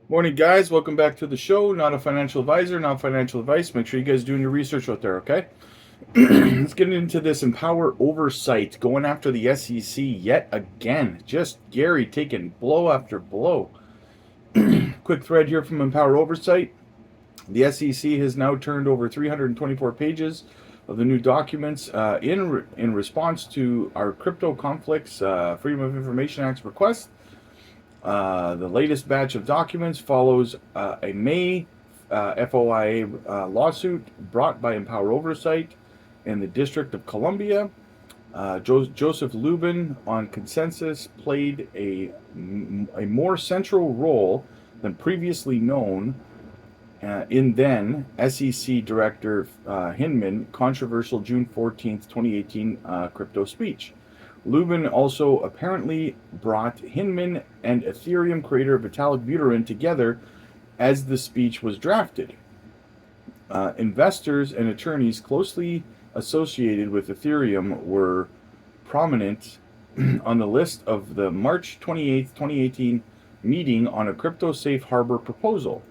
Morning, guys. Welcome back to the show. Not a financial advisor, not financial advice. Make sure you guys doing your research out there, okay? Let's get into this Empower Oversight going after the SEC yet again. Just Gary taking blow after blow. Quick thread here from Empower Oversight. The SEC has now turned over 324 pages of the new documents in response to our crypto conflicts Freedom of Information Act's request. The latest batch of documents follows a May FOIA lawsuit brought by Empower Oversight in the District of Columbia. Joseph Lubin, on consensus, played a more central role than previously known in then SEC Director Hinman controversial June 14th, 2018 crypto speech. Lubin also apparently brought Hinman and Ethereum creator Vitalik Buterin together as the speech was drafted. Investors and attorneys closely associated with Ethereum were prominent on the list of the March 28th, 2018 meeting on a crypto safe harbor proposal.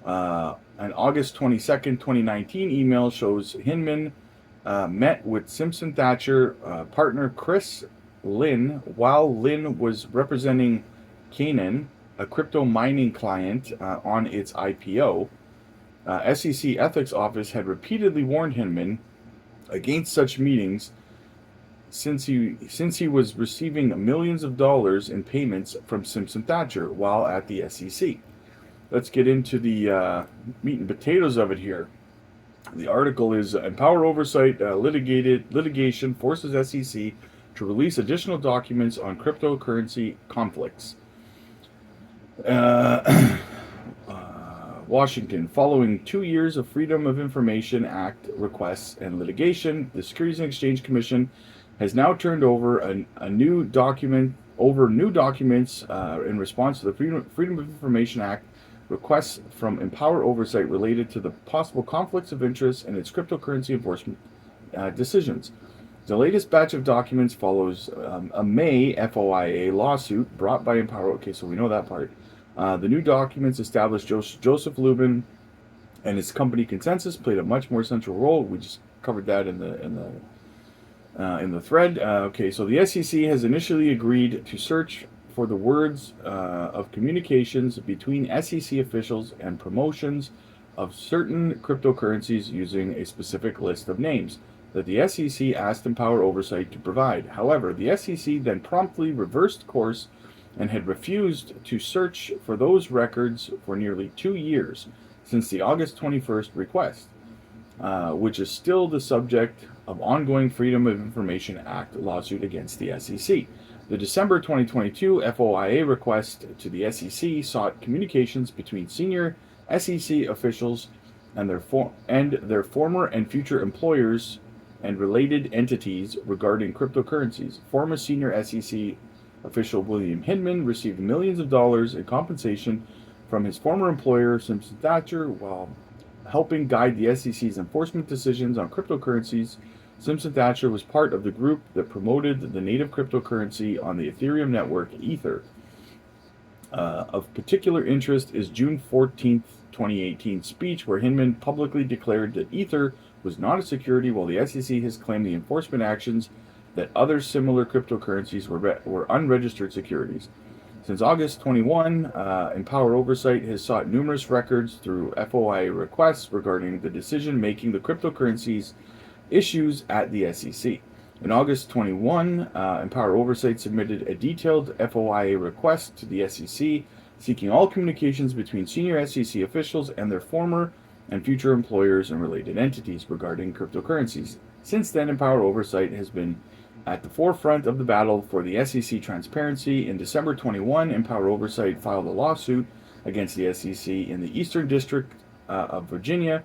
An August 22nd, 2019 email shows Hinman met with Simpson Thacher partner Chris Lynn while Lynn was representing Canaan, a crypto mining client, on its IPO. SEC Ethics Office had repeatedly warned Hinman against such meetings since he was receiving millions of dollars in payments from Simpson Thacher while at the SEC. Let's get into the meat and potatoes of it here. The article is Empower Oversight litigation forces SEC to release additional documents on cryptocurrency conflicts. Washington. Following 2 years of Freedom of Information Act requests and litigation, the Securities and Exchange Commission has now turned over new documents in response to the Freedom of Information Act requests from Empower Oversight related to the possible conflicts of interest in its cryptocurrency enforcement decisions. The latest batch of documents follows a May FOIA lawsuit brought by Empower. Okay, so we know that part. The new documents establish Joseph Lubin and his company Consensus played a much more central role. We just covered that in the thread. Okay, so the SEC has initially agreed to search for the words of communications between SEC officials and promotions of certain cryptocurrencies using a specific list of names that the SEC asked Empower Oversight to provide. However, the SEC then promptly reversed course and had refused to search for those records for nearly 2 years since the August 21st request, which is still the subject of ongoing Freedom of Information Act lawsuit against the SEC. The December 2022 FOIA request to the SEC sought communications between senior SEC officials and their former and future employers and related entities regarding cryptocurrencies. Former senior SEC official William Hinman received millions of dollars in compensation from his former employer, Simpson Thacher, while helping guide the SEC's enforcement decisions on cryptocurrencies. Simpson Thacher was part of the group that promoted the native cryptocurrency on the Ethereum network, Ether. Of particular interest is June 14th, 2018 speech where Hinman publicly declared that Ether was not a security, while the SEC has claimed the enforcement actions that other similar cryptocurrencies were unregistered securities. Since August 21, Empower Oversight has sought numerous records through FOIA requests regarding the decision making the cryptocurrencies issues at the SEC. In August 21, Empower Oversight submitted a detailed FOIA request to the SEC, seeking all communications between senior SEC officials and their former and future employers and related entities regarding cryptocurrencies. Since then, Empower Oversight has been at the forefront of the battle for the SEC transparency. In December 21, Empower Oversight filed a lawsuit against the SEC in the Eastern District of Virginia,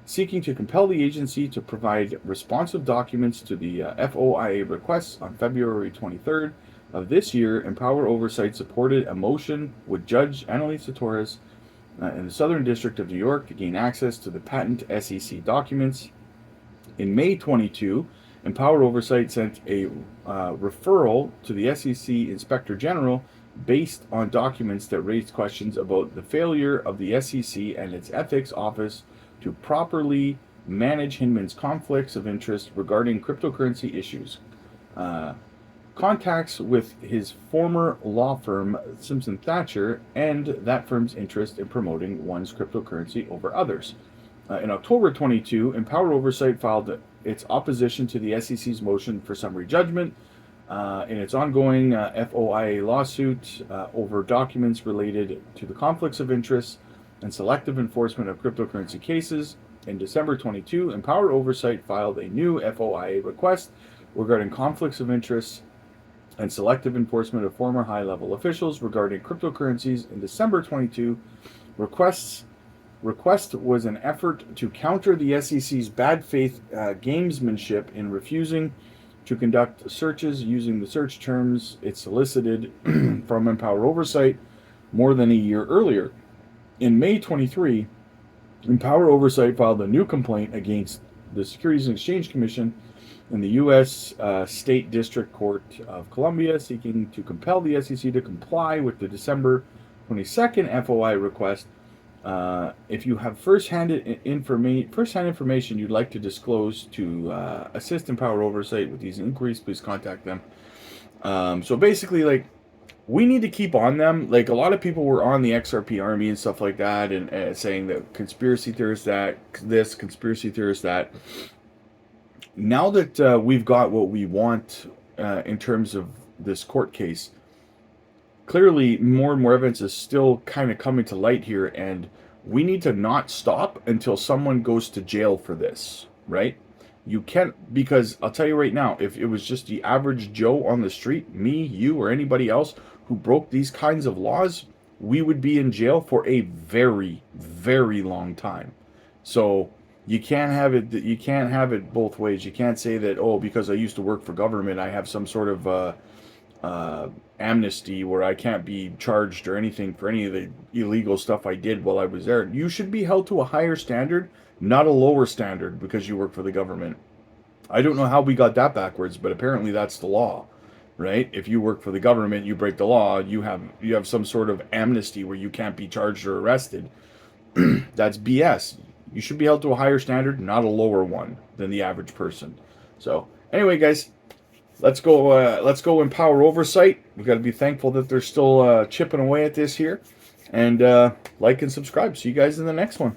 seeking to compel the agency to provide responsive documents to the FOIA requests. On February 23rd of this year, Empower Oversight supported a motion with Judge Annalisa Torres in the Southern District of New York to gain access to the patent SEC documents. In May 22, Empower Oversight sent a referral to the SEC Inspector General based on documents that raised questions about the failure of the SEC and its ethics office to properly manage Hinman's conflicts of interest regarding cryptocurrency issues. Contacts with his former law firm, Simpson Thacher, and that firm's interest in promoting one's cryptocurrency over others. In October 22, Empower Oversight filed its opposition to the SEC's motion for summary judgment in its ongoing FOIA lawsuit over documents related to the conflicts of interest and selective enforcement of cryptocurrency cases. In December 22, Empower Oversight filed a new FOIA request regarding conflicts of interest and selective enforcement of former high-level officials regarding cryptocurrencies. In December 22, request was an effort to counter the SEC's bad faith gamesmanship in refusing to conduct searches using the search terms it solicited from Empower Oversight more than a year earlier. In May 23, Empower Oversight filed a new complaint against the Securities and Exchange Commission in the U.S. State District Court of Columbia, seeking to compel the SEC to comply with the December 22nd FOI request. If you have first-hand information you'd like to disclose to assist Empower Oversight with these inquiries, please contact them. So basically, like, we need to keep on them. Like, a lot of people were on the XRP army and stuff like that, and saying that conspiracy theorists this, conspiracy theorists that. Now that we've got what we want in terms of this court case, clearly more and more evidence is still kind of coming to light here, and we need to not stop until someone goes to jail for this, right? You can't, because I'll tell you right now, if it was just the average Joe on the street, me, you, or anybody else who broke these kinds of laws, we would be in jail for a very, very long time. So you can't have it both ways. You can't say that, oh, because I used to work for government, I have some sort of amnesty where I can't be charged or anything for any of the illegal stuff I did while I was there. You should be held to a higher standard, not a lower standard, because you work for the government. I don't know how we got that backwards, but apparently that's the law, right? If you work for the government, you break the law, you have some sort of amnesty where you can't be charged or arrested. That's BS. You should be held to a higher standard, not a lower one than the average person. So anyway, guys, let's go Empower Oversight. We've got to be thankful that they're still chipping away at this here. And like and subscribe. See you guys in the next one.